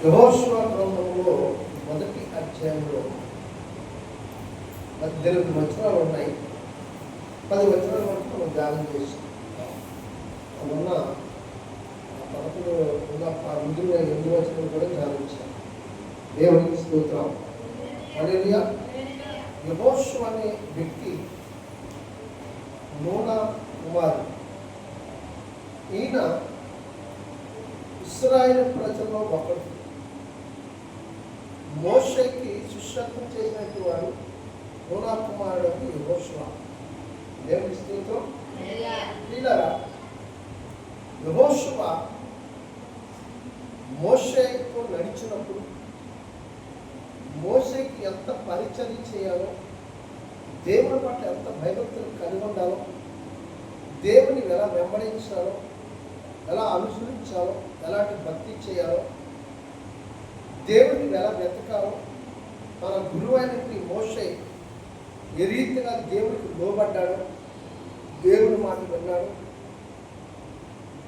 యెహోషువ గ్రంథంలో మొదటి అధ్యాయంలో 18 వచనాలు ఉన్నాయి. 10 వచనాల వరకు మనం ధ్యానం చేస్తాం. మొన్న 11 మిగిలిన 8 వచనాలు కూడా ధ్యానించాం. దేవునికి స్తోత్రం. హల్లెలూయా. యెహోషువ అనే వ్యక్తి నూన కుమారుడు. ఈయన ఇశ్రాయేలు ప్రజల్లో ఒకడు. మోషేకి శిష్యత్వం చేసినట్టు వాడు నూన కుమారుడు యెహోషువ. దేవునికి స్తోత్రం. ప్రియులారా, యెహోషువ మోషేతో నడిచినప్పుడు మోషేకి ఎంత పరిచర్య చేయాలో, దేవుని పట్ల ఎంత భయభక్తులు కలిగి ఉండాలో, దేవుని ఎలా వెంబడించాలో, ఎలా అనుసరించాలో, ఎలాంటి భక్తి చేయాలో, దేవుని ఎలా వెతకాలో, మన గురువైనటువంటి మోషే ఏ రీతిగా దేవునికి లోబడ్డాడో, దేవుని మాట విన్నాడు,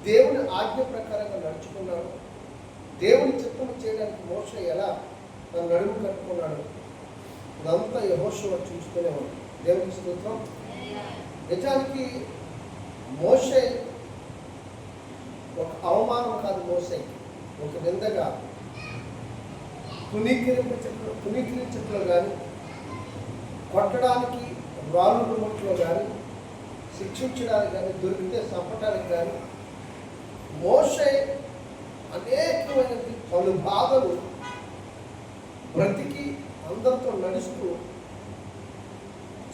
దేవుని ఆజ్ఞ ప్రకారంగా నడుచుకున్నాడు, దేవుని చిత్తము చేయడానికి మోషే ఎలా తన నడుము కట్టుకున్నాడు, ఇదంతా యెహోషువ చూస్తూనే ఉన్నాడు. దేవునికి స్తోత్రం. నిజానికి మోషే ఒక అవమానం కాదు, మోషే ఒక నిందగా తునీకరించట్లో కానీ, కొట్టడానికి రాళ్ళు రుమట్లో కానీ, శిక్షించడానికి కానీ, దొరికితే చంపడానికి కానీ మోషే అనేకమైన పలు బాధలు బ్రతికి అందరితో నడుస్తూ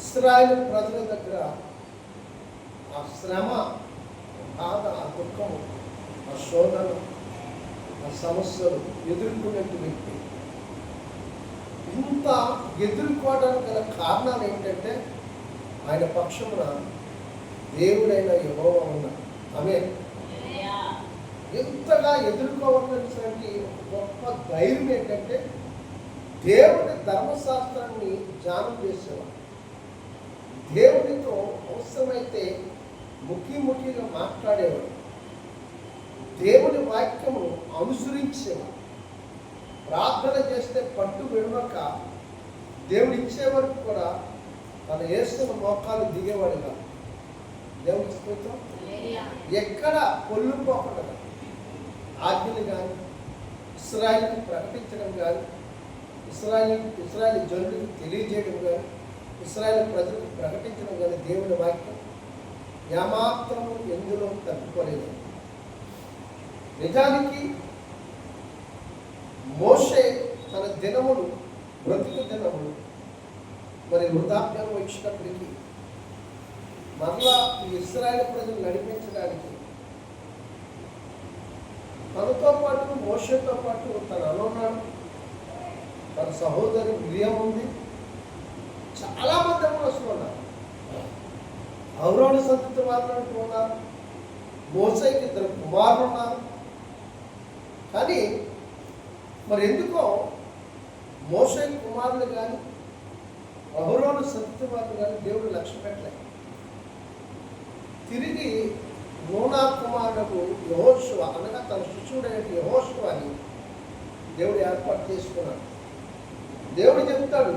ఇశ్రాయేలు ప్రజల దగ్గర ఆ శ్రమ, బాధ, ఆ దుఃఖము, ఆ శోధన, ఆ సమస్యలు ఎదుర్కొనే వ్యక్తి. ఇంత ఎదుర్కోవడానికి గల కారణాలు ఏంటంటే ఆయన పక్షమున దేవుడైన యెహోవా ఉన్నాడు. ఆమేన్. ఎంతగా ఎదుర్కోవాల్సినటువంటి గొప్ప ధైర్యం ఏంటంటే దేవుని ధర్మశాస్త్రాన్ని ధ్యానం చేసేవాడు. దేవునితో అవసరమైతే ముఖ్యంగా మాట్లాడేవాడు. దేవుని వాక్యము అనుసరించేవాడు. ప్రార్థన చేస్తే పట్టు విడవక దేవుడు ఇచ్చే వరకు కూడా తన యేసుని మోకాలు దిగేవాడు కాదు. దేవుని స్తోత్రం. ఎక్కడ పొల్లుపోకుండా ఆజ్ఞలు కానీ, ఇశ్రాయేలుకి ప్రకటించడం కానీ, ఇశ్రాయేలు జనులకు తెలియజేయడం కానీ, ఇశ్రాయేలు ప్రజలకు ప్రకటించడం కానీ దేవుని వాక్యం ఏమాత్రము ఎందులో తప్పుకోలేదు. నిజానికి మోషే తన దినములు, బ్రతుకు దినములు మరి వృద్ధాప్యం వచ్చినప్పటికీ మరలా ఈ ఇశ్రాయేలు ప్రజలు నడిపించడానికి తనతో పాటు, మోషేతో పాటు తన అనున్నాడు, తన సహోదరి మిరియం ఉంది, చాలామంది అసలు ఉన్నారు. అహరోను సంతతి వారు ఉన్నారు, మోషేకి 2 కుమారులు ఉన్నారు. కానీ మరి ఎందుకో మోషే కుమారులు కానీ, అహరోను సంతతి వారు కానీ దేవుడు లక్ష్య పెట్టలేదు. తిరిగి నూన కుమారుడు యెహోషువ అనగా తన శిష్యుడైన యెహోషువ అని దేవుడు ఏర్పాటు చేసుకున్నాడు. దేవుడు చెప్తాడు,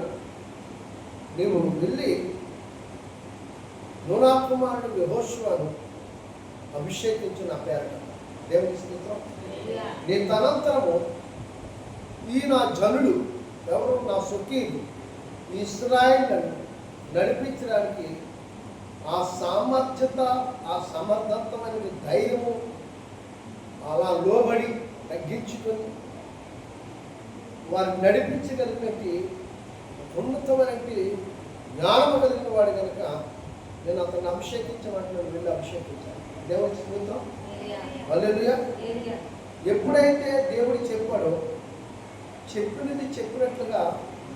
నీవు వెళ్ళి నూన కుమారుడు యెహోషువను అభిషేకించు నా పేరట. దేవుని స్తోత్రం. నీ తనంతరము ఈ నా జనుడు ఎవరు, నా స్వకీయులు ఈ ఇశ్రాయేలును నడిపించడానికి ఆ సామర్థ్యత, ఆ సమర్థవంతమైన ధైర్యము, అలా లోబడి తగ్గించుకొని వారిని నడిపించగలిగినట్టు ఉన్నతమైనటువంటి జ్ఞానము కలిగిన వాడు కనుక నేను అతన్ని అభిషేకించమంటున్నాను, వెళ్ళి అభిషేకించాను. దేవుని స్తోత్రం. హల్లెలూయా. ఎప్పుడైతే దేవుడు చెప్పాడో చెప్పినది చెప్పినట్లుగా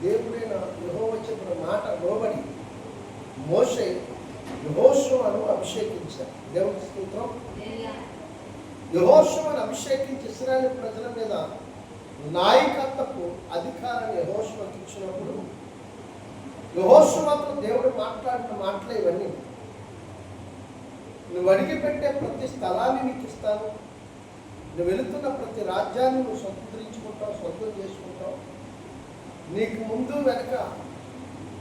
దేవుడైన యెహోవా చెప్పిన మాట లోబడి మోషే యెహోషువను అభిషేకించారు. దేవుని స్తోత్రం. యెహోషువను అభిషేకించి ఇశ్రాయేలు ప్రజల మీద నాయకత్వపు అధికారాన్ని యెహోషువకు ఇచ్చినప్పుడు యెహోషువతో దేవుడు మాట్లాడిన మాటలు ఇవన్నీ. నువ్వు అడిగి పెట్టే ప్రతి స్థలాన్ని నీకు ఇస్తాను, నువ్వు వెళుతున్న ప్రతి రాజ్యాన్ని నువ్వు స్వతంత్రించుకుంటావు, సొంతం చేసుకుంటావు. నీకు ముందు వెనక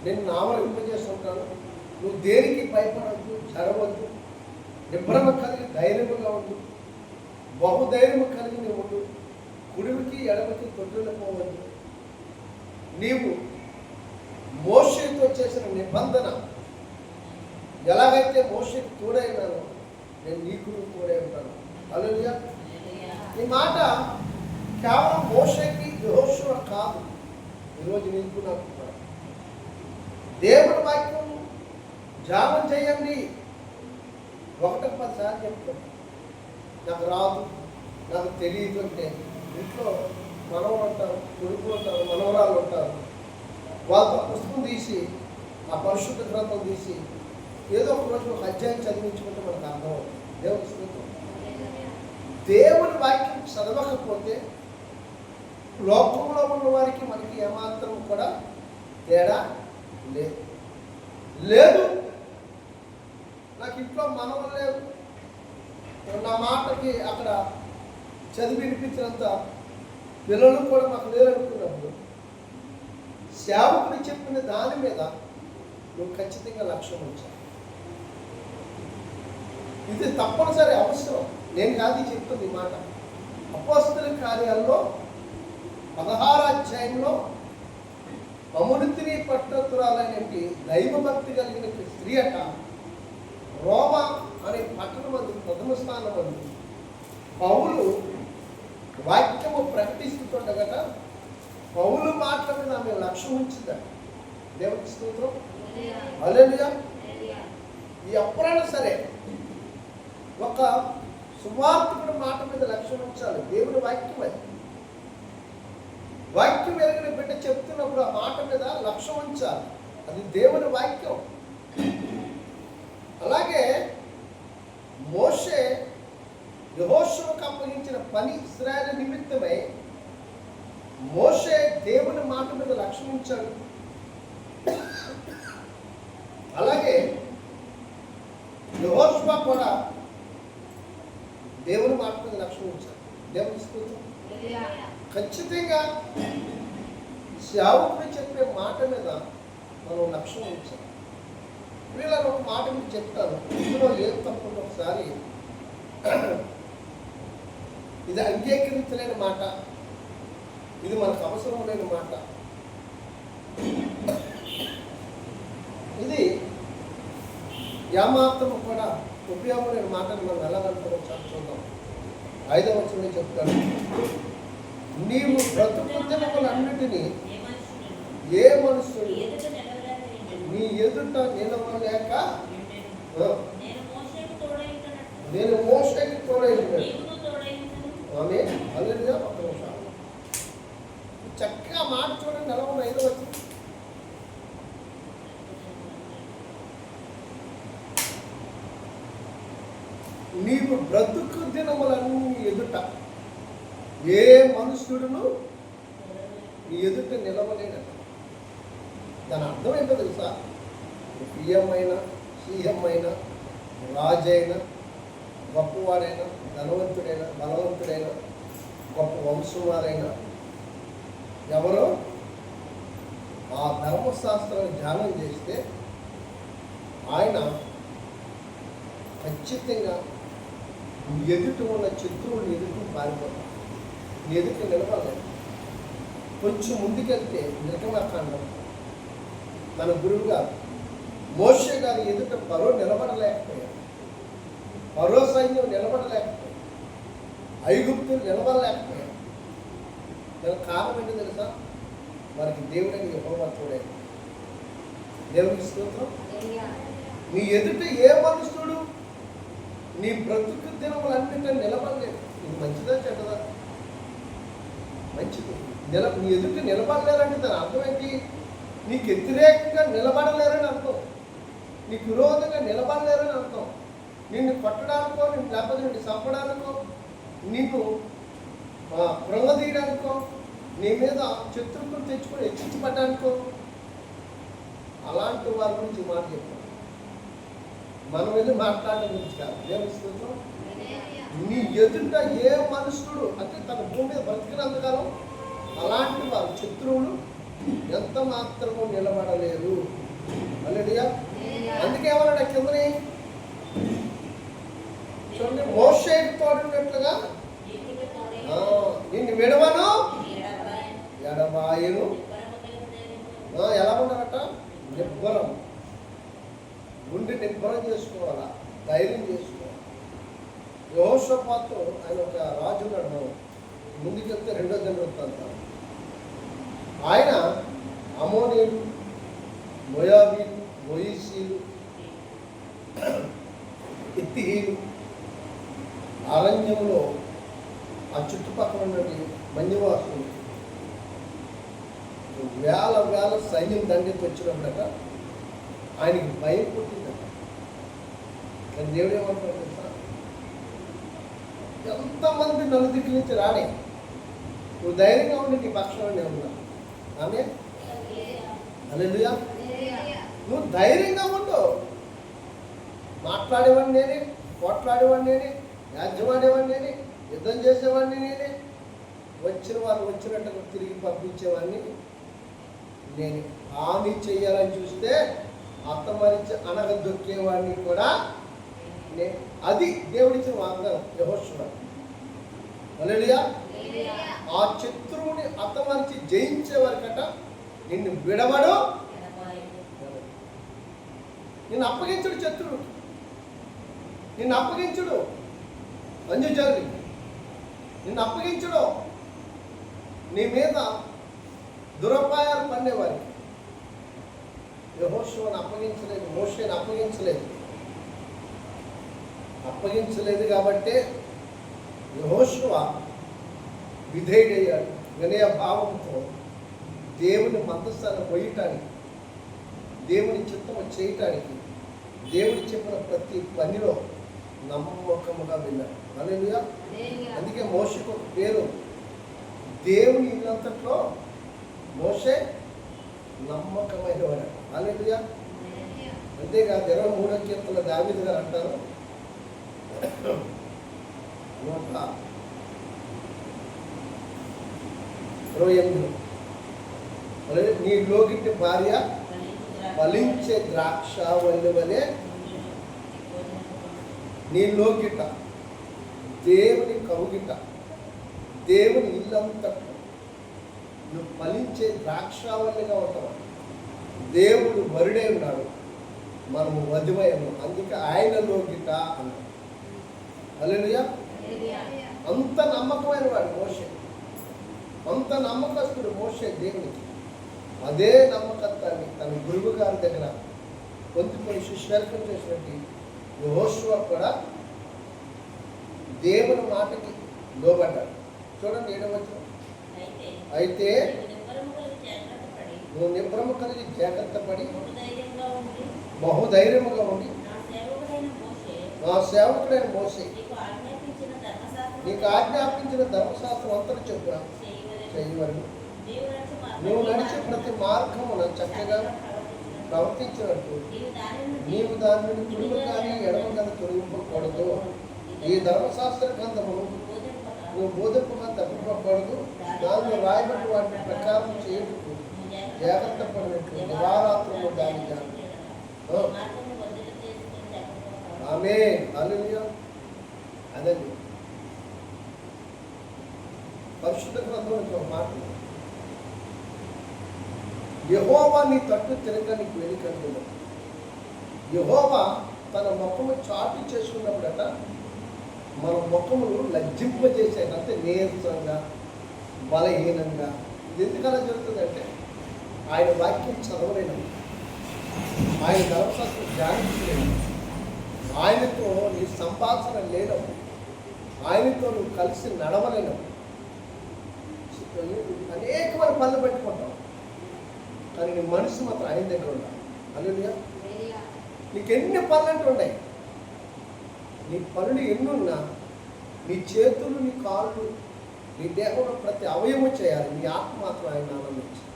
నేను ఆవరింపజేస్తుంటాను. నువ్వు దేనికి భయపడవద్దు, జరవద్దు, నిబ్రమ కలిగి ధైర్యముగా ఉండు, బహుధైర్యము కలిగి నువ్వు ఉండు. కుడివికి ఎడమకి తొట్టులు పోవద్దు. నీవు మోషేతో చేసిన నిబంధన ఎలాగైతే మోషేకి తోడైనానో నేను నీకు తోడై ఉంటాను. హల్లెలూయా. ఈ మాట కేవలం మోషేకి యెహోషువ కాదు, ఈరోజు నీకు నాకు కూడా. దేవుని వాక్యం ధ్యానం చేయండి. 1-10 సార్లు చెప్తాను. నాకు రాదు, నాకు తెలియదు అంటే ఇంట్లో మనవలు ఉంటారు, కొడుకులు ఉంటారు, మనవరాలు ఉంటారు. వాళ్ళతో పుస్తకం తీసి, ఆ పరిశుద్ధ గ్రంథం తీసి ఏదో ఒక రోజు ఒక అధ్యాయం చదివించుకుంటే మనకు అర్థం అవుతుంది. దేవుని స్తోత్రం. దేవుని వాక్యం చదవకపోతే లోకంలో ఉన్న వారికి మనకి ఏమాత్రం కూడా తేడా లేదు. నాకు ఇంట్లో మనవలు లేవు, నా మాటకి అక్కడ చదివి వినిపించినంత పిల్లలు కూడా మాకు లేరనుకున్నప్పుడు సేవకుడు చెప్పిన దాని మీద నువ్వు ఖచ్చితంగా లక్ష్యం ఉంచాలి. ఇది తప్పనిసరి అవసరం. నేను కాదు చెప్తుంది ఈ మాట. అపోస్తలుల కార్యాల్లో 16వ అధ్యాయంలో అమృతిని పట్టతురాలైనటువంటి దైవభక్తి కలిగిన స్త్రీ అట రోమా అనే పట్టణం మంది ప్రథమ స్థానం మంది పౌలు వాక్యము ప్రకటిస్తుండగట పౌలు మాటల మీద ఆమె లక్ష్యం ఉంచిందట. దేవునికి స్తోత్రం. హల్లెలూయా. ఎప్పుడైనా సరే ఒక సువార్తికుడి మాట మీద లక్ష్యం ఉంచాలి. దేవుని వాక్యం అది. వాక్యం ఎరిగిన బిడ్డ చెప్తున్నప్పుడు ఆ మాట మీద లక్ష్యం ఉంచాలి. అది దేవుని వాక్యం. అలాగే మోషే యెహోషువకు అప్పగించిన పని ఇశ్రాయేలు నిమిత్తమై మోషే దేవుని మాట మీద లక్ష్యం ఉంచాడు. అలాగే యెహోషువ కూడా దేవుని మాట మీద లక్ష్యం ఉంచాడు. దేవుని స్తోత్రం. ఖచ్చితంగా సేవకుడు చెప్పే మాట మీద మనం లక్ష్యం ఉంచాలి. వీళ్ళని ఒక మాట మీకు చెప్తాను. ఇందులో ఏం తప్పకుండా ఒకసారి ఇది అంగీకరించలేని మాట, ఇది మనకు అవసరం లేని మాట. ఇది ఏమాత్రం కూడా ఉపయోగం లేని మాటను మనం వెళ్ళగలుగుతామో చూద్దాం. 5వ వచనంలో చెప్తాను. నీవు బ్రతుకు దినములన్నిటినీ ఏ మనుషుడు నీ ఎదుట నిలవలేక నేను మోషేకి తోడైనాను. ఆమె హల్లెలూయా. ఒక్క నిమిషం చక్కగా మాట చూడండి. ఎలా ఉన్న 5వ వచనం. నీవు బ్రతుకు దినములన్నీ ఎదుట ఏ మనుషుడును నీ ఎదుట నిలవలేనట. దాని అర్థం ఏంటో తెలుసా? పిఎం అయినా, సీఎం అయినా, రాజైనా, గొప్పవాడైనా, ధనవంతుడైనా, బలవంతుడైనా, గొప్ప వంశం వారైనా ఎవరో ఆ ధర్మశాస్త్రాన్ని ధ్యానం చేస్తే ఆయన ఖచ్చితంగా ఎదుట ఉన్న శత్రువుని ఎదుటి పారిపోతాడు. ఎదుటి నిలబడలేదు. కొంచెం ముందుకెళ్తే నిర్గమకాండం మన గురువు గారు మోషే గారు ఎదుట ఫరో నిలబడలేకపోయాడు. ఫరో సైన్యం నిలబడలేకపోయాడు. ఐగుప్తులు నిలబడలేకపోయాడు. దానికి కారణం ఏంటో తెలుసా? వారికి దేవుడిని యెహోవా తోడైంది. దేవునికి స్తోత్రం. నీ ఎదుట ఏ మనుషుడు నీ బ్రతుకు దినములన్నింటినీ నిలబడలేదు. ఇది మంచిదా చెడ్డదా? మంచిది. నీ ఎదుట నిలబడలేరంటే దాని అర్థం ఏంటి? నీకు వ్యతిరేకంగా నిలబడలేరని అర్థం. నీకు విరోధంగా నిలబడలేరని అర్థం. నిన్ను కొట్టడానికో, లేకపోతే నిన్ను చంపడానికో, నీకు కృంగదీయడానికో, నీ మీద శత్రువులు తెచ్చుకొని హెచ్చించబడ్డానికో అలాంటి వారి గురించి మాట చెప్పాను. మనం వెళ్ళి మాట్లాడడం గురించి కాదు. దేవుని స్తోత్రం. నీ ఎదుట ఏ మనుషుడు అంటే తన భూమి మీద బ్రతికినంతకాలం అలాంటి వారు శత్రువులు ఎంత మాత్రము నిలబడలేరు. హల్లెలూయా. అందుకే ఏమన్నాడు కిందని చూడండి, మోషేకు తోడున్నట్లుగా నిన్ను విడవను ఎడబాయను. ఎలా ఉండాలట? నిబ్బరం, గుండె నిబ్బరం చేసుకోవాలా, ధైర్యం చేసుకోవాలి. యెహోషాపాతు ఆయన ఒక రాజు ఉన్నాడు, ముందుకెళ్తే 2వ దినవృత్తాంతం. ఆయన అమోనీయులు, మోయాబీలు, మోయిసీలు, హిత్తీయులు అరణ్యంలో ఆ చుట్టుపక్కల ఉన్నటువంటి మన్యవాసులు వేల వేల సైన్యం దండెత్తి వచ్చినప్పుడట ఆయనకి భయం పుట్టిందట. కానీ దేవుడు ఏమంటాడు తెలుసా? ఎంతమంది నలుదిక్కుల నుంచి రాని, నువ్వు ధైర్యంగా ఉండి నీ పక్షంలో నేను ఉన్నా. ఆమె హల్లెలూయా. నువ్వు ధైర్యంగా ఉండు. మాట్లాడేవాడిని నేనే, పోట్లాడేవాడిని నేనే, యాజ్యమాడేవాడిని నేనే, యుద్ధం చేసేవాడిని నేనే, వచ్చిన వాళ్ళు వచ్చినట్టుగా తిరిగి పంపించేవాడిని నేను. హాని చెయ్యాలని చూస్తే అత్తమరిచి అనగదొక్కేవాడిని కూడా నేను. అది దేవుడిచ్చిన వాగ్దానం యెహోషువ. హల్లెలూయా. ఆ శత్రువుని అత్తమరిచి జయించే వరకట నిన్ను విడవడు, నిన్ను అప్పగించుడు. శత్రువు నిన్ను అప్పగించుడు. అంజుజాలి నిన్ను అప్పగించుడు. నీ మీద దురపాయాలు పన్నేవారికి యెహోషువను అప్పగించలేదు, మోషేని అప్పగించలేదు కాబట్టే యెహోషువ విధేయుడయ్యాడు. వినయ భావంతో దేవుని మందస్థాన్ని పోయటానికి, దేవుని చిత్తము చేయటానికి, దేవుడు చెప్పిన ప్రతి పనిలో నమ్మకముగా విన్నాడు. హల్లెలూయా. అందుకే మోషేకు ఒక పేరు, దేవుని ఇల్లంతట్లో మోషే నమ్మకమైన వాడు. హల్లెలూయా. అంతేకాదు 23వ కీర్తనలో దావీదు గారు అంటారు, 128 నీ లోగిట్టి భార్య ఫలించే ద్రాక్షావల్లి వలె నీ లోగిట దేవుని కవుగిట దేవుని ఇల్లంతట్లో నువ్వు ఫలించే ద్రాక్షావల్లిగా ఉంటావు. దేవుడు వరుడే ఉన్నాడు, మనము వధువై ఉన్నాం. అందుకే ఆయన లోగిట అన్నాడు. హల్లెలూయా. అంత నమ్మకమైన వాడు మోషే, అంత నమ్మకస్తుడు మోషే దేవునికి. అదే నమ్మకత్వాన్ని తన గురువు గారి దగ్గర పొందుకొని శిష్యర్కం చేసినట్టు యెహోషువ కూడా దేవుని మాటకి లోబడ్డాడు. చూడండి 7వ వచనం, అయితే నువ్వు నిబ్రమ కలిగి జాగ్రత్త పడి బహుధైర్యముగా ఉండి నా సేవకుడైన మోషే నీకు ఆజ్ఞాపించిన ధర్మశాస్త్రం అంతా చెప్పున చేయవలను. నువ్వు నడిచే ప్రతి మార్గమున చక్కగా ప్రవర్తించినట్టు నీవు దాని నుండి కుడుము కానీ ఎడమ కానీ తొలగింపకూడదు. ఈ ధర్మశాస్త్ర గ్రంథమును నువ్వు బోధింపగా తప్పిపోకూడదు. దానిలో రాయబడి వాటి ప్రకారం చేయుటకు జాగ్రత్త పడినట్టు నివారాత్రులు దాని ఆమేన్. హల్లెలూయా. అదండి పరిశుద్ధ గ్రంథంలో ఒక మాట, యెహోవా నీ తట్టు తిరగడానికి వెనుకంటుంది. యెహోవా తన ముఖము చాటు చేసుకున్నప్పుడట మన ముఖమును లజ్జింపజేసాడు. అంటే నీరసంగా, బలహీనంగా. ఇది ఎందుకలా జరుగుతుందంటే ఆయన వాక్యం చదవలేను, ఆయన ధర్మశాస్త్రం ధ్యానించలేను, ఆయనతో నీ సంభాషణ లేనప్పుడు, ఆయనతో నువ్వు కలిసి నడవలేను. అనేకమైన పనులు పెట్టుకుంటాం, కానీ నీ మనసు మాత్రం ఆయన దగ్గర ఉండాలి. హల్లెలూయా. నీకు ఎన్ని పనులు అంటూ ఉన్నాయి, నీ పనులు ఎన్నున్నా నీ చేతులు, నీ కాళ్ళు, నీ దేహంలో ప్రతి అవయవం చేయాలి. నీ ఆత్మ మాత్రం ఆయన ఆనందించాలి.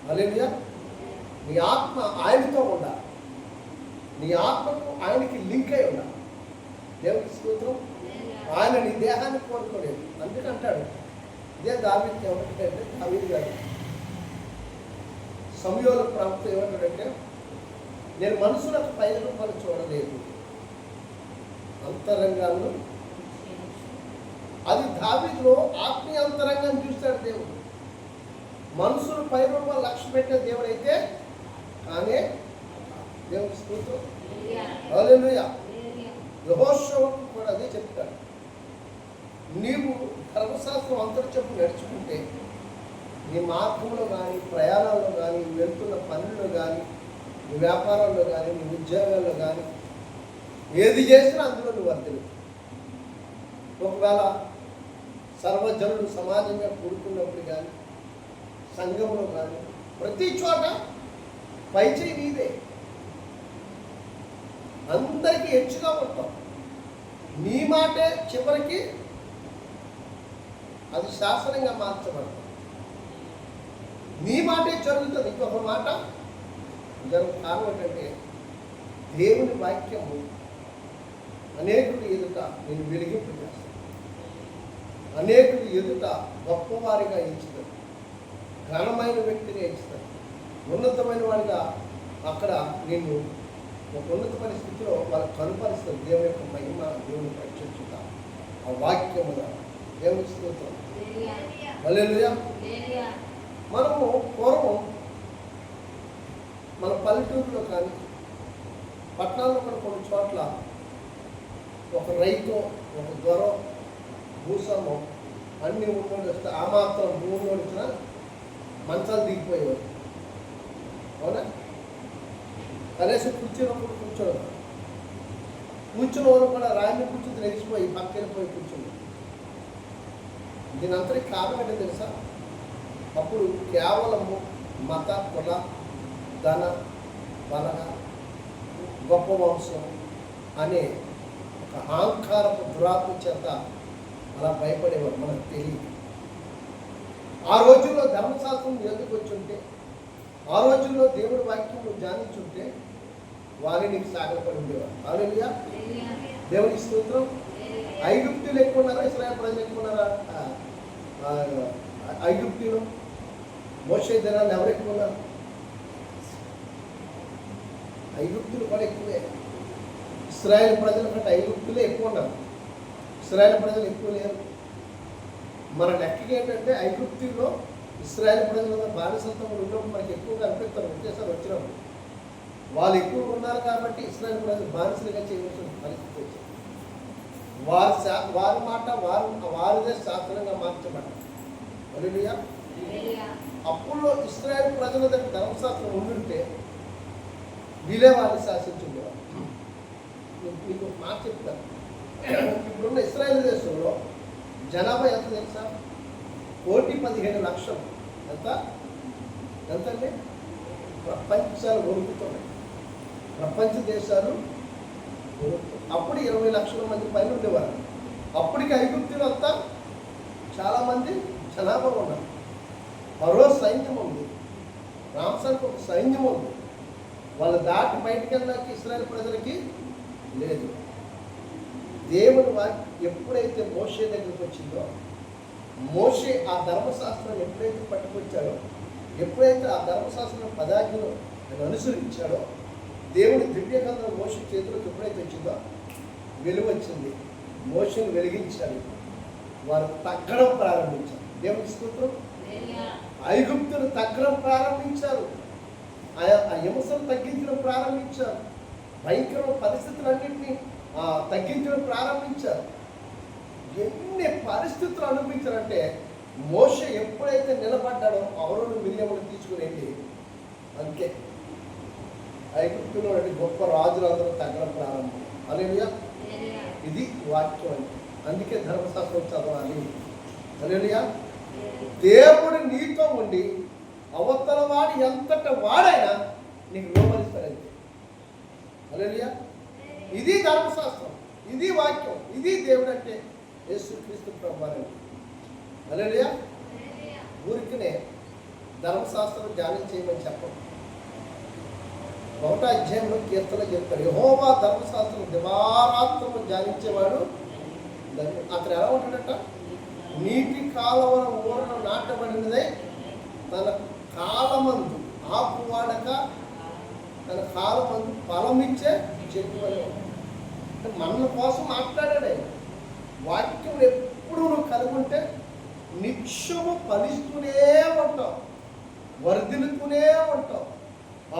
హల్లెలూయా. నీ ఆత్మ ఆయనతో ఉండాలి, నీ ఆత్మకు ఆయనకి లింక్ అయి ఉండాలి. దేవునికి స్తోత్రం. ఆయన నీ దేహాన్ని కోరుకోలేదు. అందుకంటాడు ఇదే దావీదు ఏమంటే దావీదు గారు సమయోల ప్రాంతం ఏమంటాడంటే నేను మనుషులకు పై రూపాలు చూడలేదు, అంతరంగాలను. అది దావీదులో ఆత్మీయ అంతరంగాన్ని చూస్తాడు దేవుడు. మనుషులు పై రూపాలు లక్ష్య పెట్టే దేవుడు అయితే కానీ దేవుడి స్తోత్రం. హల్లెలూయా. యెహోషువకు కూడా అదే చెప్తాడు, నీవు ధర్మశాస్త్రం అంతటి చెప్పు నడుచుకుంటే నీ మార్గంలో కానీ ప్రయాణాల్లో కానీ వెళ్తున్న పనుల్లో కానీ నీ వ్యాపారాల్లో కానీ నీ ఉద్యోగాల్లో కానీ ఏది చేసినా అందులో నువ్వు వర్తిల్లు. ఒకవేళ సర్వజనుడు సమాజంగా కూడుకున్నప్పుడు కానీ సంఘంలో కానీ ప్రతి చోట పైచేయి నీదే, అందరికీ హెచ్చుగా ఉంటాం. నీ మాటే చివరికి అది శాసనంగా మార్చబడతాం. నీ మాటే జరుగుతుంది. ఇంకొక మాట కారణం ఏంటంటే దేవుని వాక్యము అనేకుడి ఎదుట నేను వెలిగింపు చేస్తాను, అనేకుడి ఎదుట గొప్పవారిగా ఎంచుతాను, ఘనమైన వ్యక్తిగా ఎంచుతాను, ఉన్నతమైన వాడిగా అక్కడ నేను ఒక ఉన్నతమైన స్థితిలో వాళ్ళకి కనుపరుస్తాను. దేవుని యొక్క మహిమ, దేవుని ప్రత్యక్షత ఆ వాక్యముగా దేవుని స్తోత్రం. హల్లెలూయా. మనము పూర్వం మన పల్లెటూరులో కానీ పట్టణాల్లో కూడా కొన్ని చోట్ల ఒక రైతు, ఒక దొర, భూస్వామం అన్నీ ఉన్నోడు వస్తే ఆ మాత్రం భూమిలో వచ్చిన మంచాలు దిగిపోయేవారు. అవునా? కనీసం కూర్చున్నప్పుడు కూర్చోడం, కూర్చున్న వాళ్ళు కూడా రాయిని కూర్చుని నెగిసిపోయి పక్కన వెళ్ళిపోయి కూర్చున్నారు. దీని అంతటి కారణం ఏంటో తెలుసా? అప్పుడు కేవలము మత, కుల, ధన, బలగ, గొప్ప వంశం అనే ఒక అహంకారపు దురాత్మ చేత అలా భయపడేవారు. మనకు తెలియదు. ఆ రోజుల్లో ధర్మశాస్త్రం ఎందుకు వచ్చి ఉంటే, ఆ రోజుల్లో దేవుడి వాక్యం ధ్యానించుంటే వారిని నీకు సాగపడి ఉండేవారు. హల్లెలూయా. దేవుని స్తోత్రం. ఐగుప్తులు ఎక్కువ ఉన్నారా, ఇశ్రాయేలు ప్రజలు ఎక్కువ ఉన్నారా? ఐగుప్తులు మోషే దినాన్ని ఎవరు ఎక్కువ ఉన్నారు? ఐగుప్తులు కూడా ఎక్కువే. ఇశ్రాయేలు ప్రజల కంటే ఐగుప్తులే ఎక్కువ ఉన్నారు. ఇశ్రాయేలు ప్రజలు ఎక్కువ లేరు. మన లెక్కకి ఏంటంటే ఐగుప్తుల్లో ఇశ్రాయేలు ప్రజల బానిసత్వంలో ఉన్నప్పుడు మనకి ఎక్కువగా అనిపిస్తారు. ఒకేసారి వచ్చినప్పుడు వాళ్ళు ఎక్కువ ఉన్నారు కాబట్టి ఇశ్రాయేలు ప్రజలు బానిసలుగా చేయవలసిన పరిస్థితి వచ్చింది. వారి మాట వారిదే శాస్త్రంగా మార్చబడ్డారు. హల్లెలూయా. అప్పుడు ఇశ్రాయేలు ప్రజల దగ్గర ధర్మశాస్త్రం ఉండుంటే వీళ్ళే వారిని శాసించుండేవారు. మీకు ఒక మాట చెప్తాను. ఇప్పుడున్న ఇశ్రాయేల్ దేశంలో జనాభా ఎంత తెలుసా? 1,15,00,000. ఎంతండి? ప్రపంచాలు వణుకుతున్నాయి. ప్రపంచ దేశాలు అప్పుడు 20 లక్షల మంది పైన ఉండేవారు. అప్పటికి ఐగుప్తులు అంతా చాలామంది జనాభా ఉన్నారు. మరో సైన్యం ఉంది, రామ్సానికి ఒక సైన్యం ఉంది. వాళ్ళు దాటి బయటికి వెళ్ళడానికి ఇశ్రాయేలు ప్రజలకి లేదు. దేవుని వాక్యం ఎప్పుడైతే మోషే దగ్గరికి వచ్చిందో, మోషే ఆ ధర్మశాస్త్రాన్ని ఎప్పుడైతే పట్టుకొచ్చాడో, ఎప్పుడైతే ఆ ధర్మశాస్త్రం పదాజ్ఞను అనుసరించాడో, దేవుని దివ్యగ్రంథం మోషే చేతులకు ఎప్పుడైతే వచ్చిందో వెలుగు వచ్చింది. మోషేను వెలిగించాడు. వారు తగ్గడం ప్రారంభించారు. దేవుని స్తోత్రం. ఐగుప్తులు తగ్గడం ప్రారంభించారు. ఆ హింసను తగ్గించడం ప్రారంభించారు. భయంకరమైన పరిస్థితులన్నింటినీ తగ్గించడం ప్రారంభించారు. ఎన్ని పరిస్థితులు అనుభవించారంటే మోషే ఎప్పుడైతే నిలబడ్డాడో అహరోను మిర్యామును తీసుకుని వెళ్ళి అంతే ఐగుప్తులో గొప్ప రాజులందరూ తగ్గడం ప్రారంభం. హల్లెలూయా. ఇది వాక్యం అంటే. అందుకే ధర్మశాస్త్రం చదవాలి. హల్లెలూయా. దేవుడు నీతో ఉండి అవతల వాడు ఎంతట వాడైనా నీకు లోబడిస్తాడంతే. హల్లెలూయా. ఇది ధర్మశాస్త్రం, ఇది వాక్యం, ఇది దేవుడు అంటే యేసుక్రీస్తు ప్రభువారు. హల్లెలూయా. ఊరికనే ధర్మశాస్త్రం ధ్యానం చేయమని చెప్పండి. 1వ అధ్యాయంలో కీర్తన చెప్తాడు, యెహోవా ధర్మశాస్త్రం దివారాత్రము ధ్యానించేవాడు అతను ఎలా ఉంటాడట? నీటి కాలువల ఊరను నాటబడినదై తన కాలమందు ఆకు వాడక తన కాలమందు ఫలమిచ్చే చెట్టు వలె ఉంటాడు. మన కోసం మాట్లాడాడు ఆయన. వాక్యం ఎప్పుడు నువ్వు కలిగి ఉంటే నిత్యము ఫలిస్తూనే ఉంటావు, వర్ధిల్లుతూనే ఉంటావు,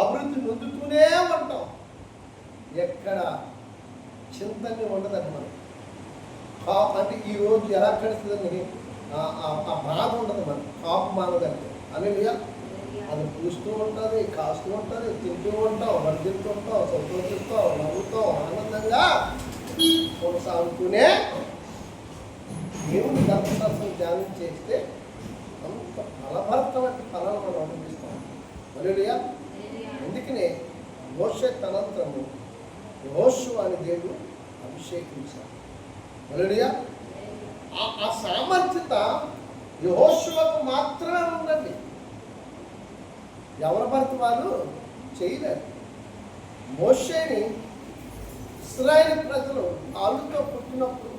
అభివృద్ధి నొందుతూనే ఉంటావు. ఎక్కడ చింతనే ఉండదండి మనం. అంటే ఈరోజు ఎలా కడుతుందని ఆ బాధ ఉండదు మనకు. కాపు మానదంటే అనేవి అది పూస్తూ ఉంటుంది, కాస్తూ ఉంటుంది, తింటూ ఉంటాం, వర్ధిల్తూ ఉంటాం, సంతోషిస్తాం, నవ్వుతాం, ఆనందంగా కొనసాగుతూనే దేవుని ధర్మశాస్త్రం ధ్యానం చేస్తే అంత ఫలభరితమైన ఫలాలు మనం అనుభవిస్తాం. హల్లెలూయా. అందుకనే మోషే తనంతరము యెహోషువ అని దేవుడు అభిషేకించాడు. హల్లెలూయా. ఆ సామర్థ్యత యెహోషువకు మాత్రమే ఉందండి. ఎవరి భర్త వాళ్ళు చేయలేరు. మోషేని ఇశ్రాయేలు ప్రజలు కాళ్ళతో పుట్టినప్పుడు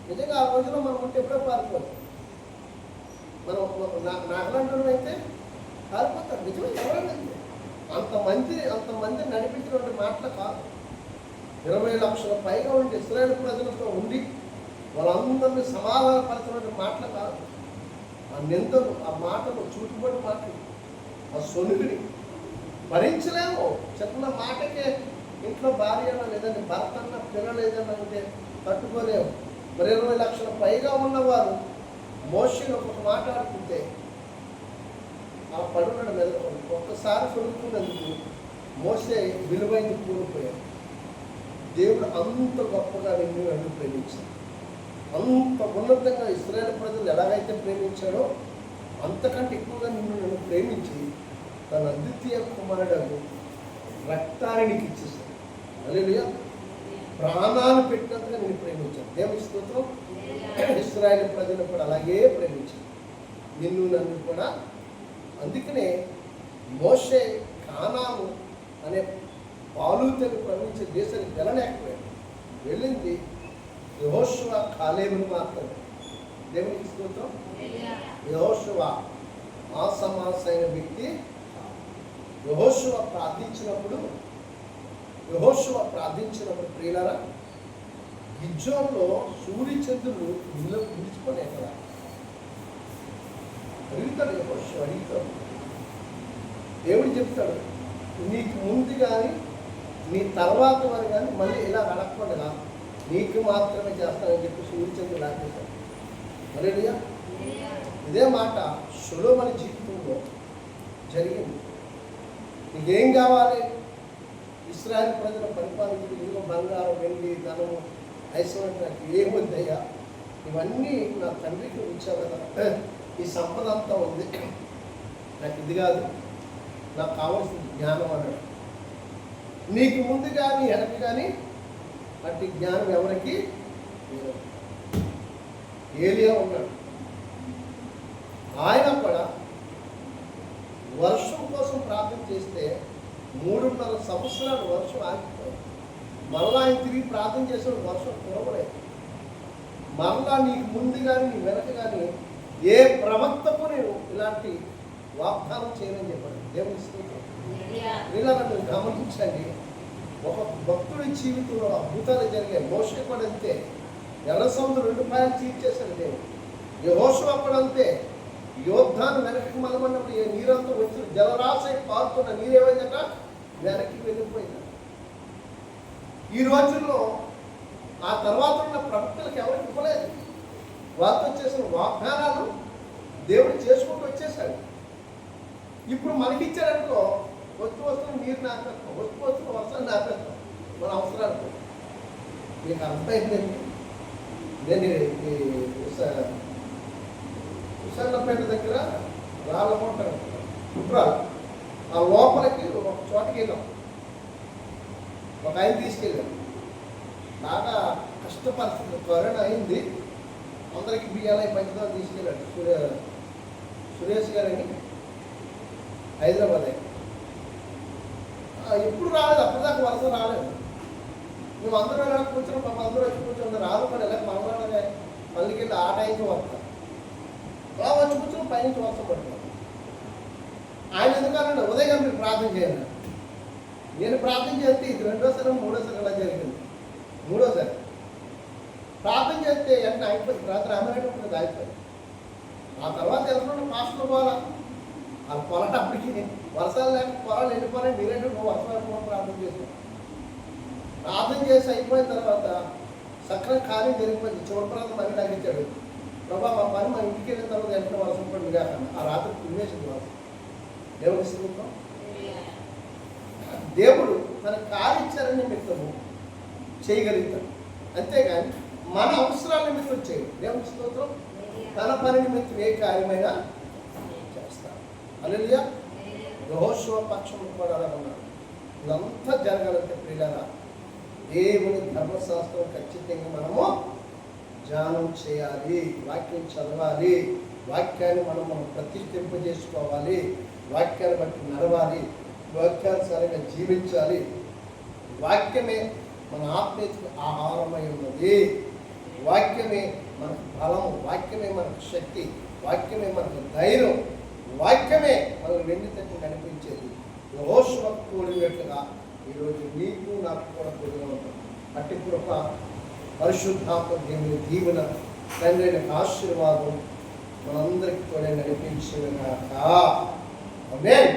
నిజంగా ఆ రోజులో మనం ఉంటే ఎప్పుడో పారిపోతాం. మనం నాగలంటూ అయితే పారిపోతారు. నిజమే, ఎవరైనా అంతమంది నడిపించినటువంటి మాటలు కాదు. 20 లక్షల పైగా ఉండి ఇశ్రాయేలు ప్రజలతో ఉండి వాళ్ళందరినీ సమాధానపరచినటువంటి మాటలు కాదు. ఆ నిందలు, ఆ మాటలు, చూటుబడి మాటలు, ఆ సొనుగుని భరించలేము. చిన్న మాటకే ఇంట్లో భార్య అన్న లేదండి, భర్త అన్న, పిల్లలు ఏదన్నా అంటే తట్టుకోలేము. మరి 20 లక్షల పైగా ఉన్నవారు మోషేని ఒక మాట్లాడుతుంటే ఆ పడున్నాడు మీద ఒక్కసారి సొలుకున్నందుకు మోషే విలువైంది కూలిపోయాడు. దేవుడు అంత గొప్పగా నిన్ను నన్ను ప్రేమించాడు. అంత ఉన్నతంగా ఇశ్రాయేలు ప్రజలు ఎలాగైతే ప్రేమించాడో అంతకంటే ఎక్కువగా నిన్ను నన్ను ప్రేమించి తన అద్వితీయ కుమారుడు రక్తాన్ని నీకు ఇచ్చేసాడు. హల్లెలూయా. ప్రాణాలు పెట్టినంతగా నేను ప్రేమించాను. దేవుని స్తోత్రం. ఇశ్రాయేలు ప్రజలను కూడా అలాగే ప్రేమించాను, నిన్ను నన్ను కూడా. అందుకనే మోషే కానాను అనే పాలుతెలు ప్రవహించే దేశానికి వెళ్ళలేకపోయాడు. వెళ్ళింది యెహోషువ, కాలేబును మాత్రమే. దేవునికి స్తోత్రం. యెహోషువ ఆసమాసైన వ్యక్తి. యెహోషువ ప్రార్థించినప్పుడు ప్రియులారా, గిజ్జోన్లో సూర్యచంద్రులు నిలిచిపోయి ఎక్కడ అడుగుతాడు. యెహోషువ అడుగుతాడు, దేవుడు చెప్తాడు, నీకు ముందు కానీ నీ తర్వాత వారు కానీ మళ్ళీ ఇలా అడగకుండా నీకు మాత్రమే చేస్తానని చెప్పి సూర్యచంద్రుడు ఆపేశాడు. హల్లెలూయా. ఇదే మాట సొలొమోను జీవితంలో జరిగింది. నీకేం కావాలి? ఇశ్రాయేలు ప్రజల పరిపాలన, ఇదిగో బంగారం, వెండి, ధనము, ఐశ్వర్యం నాకు ఏమొద్దయ్యా, ఇవన్నీ నా తండ్రికి ఇచ్చావు కదా, ఈ సంపద అంతా ఉంది, నాకు ఇది కాదు, నాకు కావాల్సిన జ్ఞానం అన్నాడు. నీకు ముందు కానీ వెనక కానీ అట్టి జ్ఞానం ఎవరికి? ఏలియా ఉన్నాడు. ఆయన కూడా వర్షం కోసం ప్రార్థన చేస్తే 3.5 సంవత్సరాలు వర్షం ఆగిపోయింది. మరలా ఆయన తిరిగి ప్రార్థన చేసిన వర్షం కురవలేదు. మరలా నీకు ముందు కానీ నీ వెనక కానీ ఏ ప్రవక్తకు నేను ఇలాంటి వాగ్దానం చేయనని చెప్పాడు. దేవుని స్తోత్రం. ఇలా నన్ను గమనించండి. ఒక భక్తుడి జీవితంలో అద్భుతాలు జరిగాయి. మోషే కూడా అంతే. ఎర్ర సముద్రం 2 పాయలు చీల్చేశాడు దేవుడు. యెహోషువ కూడా అంతే. యోద్ధాన్ని వెనక్కి మలమన్నప్పుడు ఏ నీరంతా వచ్చి జలరాశి పారుతున్న నీరేమైందట వెనక్కి వెళ్ళిపోయింది. ఈ రోజుల్లో ఆ తర్వాత ఉన్న ప్రవక్తలకు ఎవరికి ఇవ్వలేదు. వారితో చేసిన వాగ్దానాలు దేవుడు చేసుకుంటూ వచ్చేసాడు. ఇప్పుడు మనకిచ్చాడనుకో, వస్తువులు నీరు నాపేస్తాం, వస్తువులు వర్షాలు నాపేస్తాం మన అవసరాలకు. మీకు అర్థమైందండి. నేను విశాఖపేట దగ్గర రాళ్ళకోట కుట్రాలు ఆ లోపలికి ఒక చోటకి వెళ్ళాం. ఒక ఆయన తీసుకెళ్ళాం. బాగా కష్ట పరిస్థితి, కరోనా అయింది. అందరికి బియ్యాలు పంచుదాన్ని తీసుకెళ్ళాడు. సురేష్ గారని హైదరాబాద్. ఎప్పుడు రాలేదు, అప్పటిదాకా వర్షం రాలేదు. నువ్వు అందరూ ఎలా కూర్చొని పాప అందరూ వచ్చి కూర్చొని రాదు పని ఎలా మనవాడనే పల్లికి వెళ్ళి ఆ టైంకి వస్తాను అలా వచ్చి కూర్చొని పైనుంచి వర్షం పడుతున్నాను. ఆయన ఎందుకన్నాడు ఉదయం మీరు ప్రార్థన చేయాలి. నేను ప్రార్థన చేస్తే ఇది రెండోసారి మూడోసారి అలా జరిగింది. మూడోసారి ప్రార్థన చేస్తే వెంటనే అయిపోయింది. రాత్రి అమ్మేటప్పుడు అయిపోయింది. ఆ తర్వాత వెళ్తున్నాడు మాస్టర్ పోవాలా ఆ పొలటప్పటికి వర్షాలు లేక పొలాలు ఎండిపోయినా మీరేంటి నువ్వు వర్షాలు ప్రార్థన చేసావు. ప్రార్థన చేసి అయిపోయిన తర్వాత సక్రమ కార్యం జరిగిపోయింది. చివరి ప్రాంతం మళ్ళీ నాకు ఇచ్చాడు. ప్రభా మా పని మా ఇంటికి వెళ్ళిన తర్వాత వెంటనే వర్షం పడింది కాకుండా ఆ రాత్రి తినేసింది వర్షం. దేవుని స్తోత్రం. దేవుడు తన కార్యాచరణ నిమిత్తము చేయగలుగుతాడు, అంతేగాని మన అవసరాల నిమిత్తం చేయడు. దేవుని స్తోత్రం. తన పని నిమిత్తం ఏ కార్యమైనా చేస్తాడు. హల్లెలూయా. యెహోషువ పక్షం కూడా ఉన్నాడు. ఇదంతా జరగాలంటే ప్రియులారా దేవుని ధర్మశాస్త్రం ఖచ్చితంగా మనము ధ్యానం చేయాలి, వాక్యం చదవాలి, వాక్యాన్ని మనం ప్రతిష్ఠింపజేసుకోవాలి, వాక్యాన్ని బట్టి నడవాలి, వాక్యానుసారంగా జీవించాలి. వాక్యమే మన ఆత్మీయతకు ఆహారమై ఉన్నది. వాక్యమే మనకు బలము, వాక్యమే మనకు శక్తి, వాక్యమే మనకు ధైర్యం, వాక్యమే మనకు వెండి తట్టి నడిపించేది. యెహోషువకు కూడినట్లుగా ఈరోజు నీకు నాకు కూడా కూడిగా ఉంటుంది. అట్టి కృప పరిశుద్ధాత్మ దేవుని దీవెన తండ్రి ఆశీర్వాదం మనందరికీ కూడా నడిపించేది కాక. ఆమేన్.